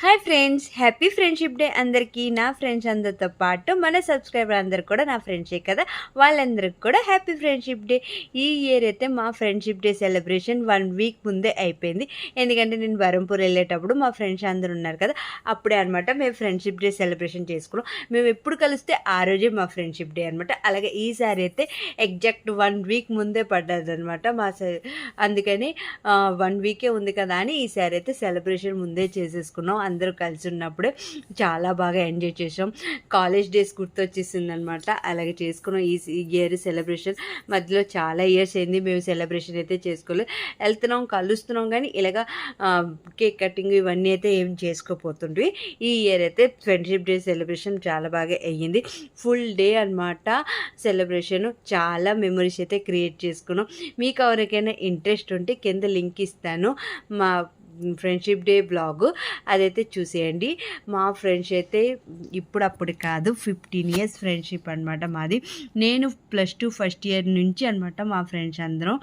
Hi friends, happy friendship day అందరికీ. నా friends అందరితో పాటు మన సబ్స్క్రైబర్ అందరు కూడా నా ఫ్రెండ్సే కదా, వాళ్ళందరికి కూడా హ్యాపీ ఫ్రెండ్షిప్ డే. ఈ ఇయర్ అయితే మా ఫ్రెండ్షిప్ డే సెలబ్రేషన్ 1 వీక్ ముందే అయిపోయింది. ఎందుకంటే నేను బరంపూర్ వెళ్ళేటప్పుడు మా ఫ్రెండ్స్ అందరూ ఉన్నారు కదా, అప్పుడే అనమాట మేము ఫ్రెండ్షిప్ డే సెలబ్రేషన్ చేసుకున్నాం. మేము ఎప్పుడు కలిస్తే ఆ రోజే మా ఫ్రెండ్షిప్ డే అనమాట. అలాగే ఈసారి అయితే ఎగ్జాక్ట్ 1 వీక్ ముందే పడ్డది అనమాట అందుకని 1 వీకే ఉంది కదా అని ఈసారి అయితే సెలబ్రేషన్ ముందే చేసేసుకున్నాం. అందరూ కలిసి ఉన్నప్పుడే చాలా బాగా ఎంజాయ్ చేసాం. కాలేజ్ డేస్ గుర్తొచ్చేసింది అనమాట. అలాగే చేసుకున్నాం. ఈ ఇయర్ సెలబ్రేషన్ మధ్యలో చాలా ఇయర్స్ అయింది మేము సెలబ్రేషన్ అయితే చేసుకోలేదు. వెళ్తున్నాం, కలుస్తున్నాం, కానీ ఇలాగా కేక్ కటింగ్ ఇవన్నీ అయితే ఏం చేసుకోపోతుండ్వి. ఈ ఇయర్ అయితే ఫ్రెండ్షిప్ డే సెలబ్రేషన్ చాలా బాగా అయ్యింది. ఫుల్ డే అనమాట సెలబ్రేషన్. చాలా మెమరీస్ అయితే క్రియేట్ చేసుకున్నాం. మీకు ఎవరికైనా ఇంట్రెస్ట్ ఉంటే కింద లింక్ ఇస్తాను, మా ఫ్రెండ్షిప్ డే బ్లాగు, అదైతే చూసేయండి. మా ఫ్రెండ్స్ అయితే ఇప్పుడప్పుడు కాదు, 15 ఇయర్స్ ఫ్రెండ్షిప్ అనమాట మాది. నేను +2 ఫస్ట్ ఇయర్ నుంచి అనమాట మా ఫ్రెండ్స్ అందరం.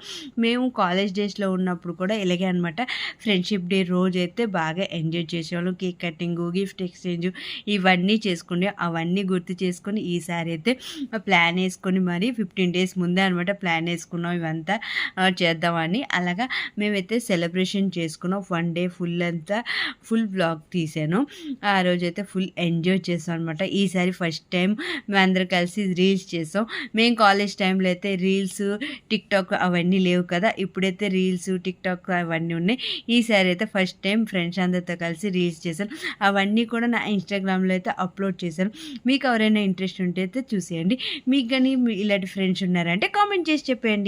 మేము కాలేజ్ డేస్లో ఉన్నప్పుడు కూడా ఇలాగే అనమాట. ఫ్రెండ్షిప్ డే రోజు అయితే బాగా ఎంజాయ్ చేసేవాళ్ళం. కేక్ కటింగ్, గిఫ్ట్ ఎక్స్చేంజ్ ఇవన్నీ చేసుకుని అవన్నీ గుర్తు చేసుకొని ఈసారి అయితే ప్లాన్ వేసుకొని మరి 15 డేస్ ముందే అనమాట ప్లాన్ వేసుకున్నాం ఇవంతా చేద్దామని. అలాగా మేమైతే సెలబ్రేషన్ చేసుకున్నాం. 1 డే ఫుల్ బ్లాగ్ తీసాను. ఆ రోజైతే ఫుల్ ఎంజాయ్ చేసాం అనమాట. ఈసారి ఫస్ట్ టైం మేమందరం కలిసి రీల్స్ చేసాం. మేము కాలేజ్ టైంలో అయితే రీల్స్, టిక్టాక్ అవన్నీ లేవు కదా, ఇప్పుడైతే రీల్స్, టిక్టాక్ అవన్నీ ఉన్నాయి. ఈసారి అయితే ఫస్ట్ టైం ఫ్రెండ్స్ అందరితో కలిసి రీల్స్ చేశాను. అవన్నీ కూడా నా ఇన్స్టాగ్రామ్లో అయితే అప్లోడ్ చేశాను. మీకు ఎవరైనా ఇంట్రెస్ట్ ఉంటే అయితే చూసేయండి. మీకు కానీ ఇలాంటి ఫ్రెండ్స్ ఉన్నారంటే కామెంట్ చేసి చెప్పండి.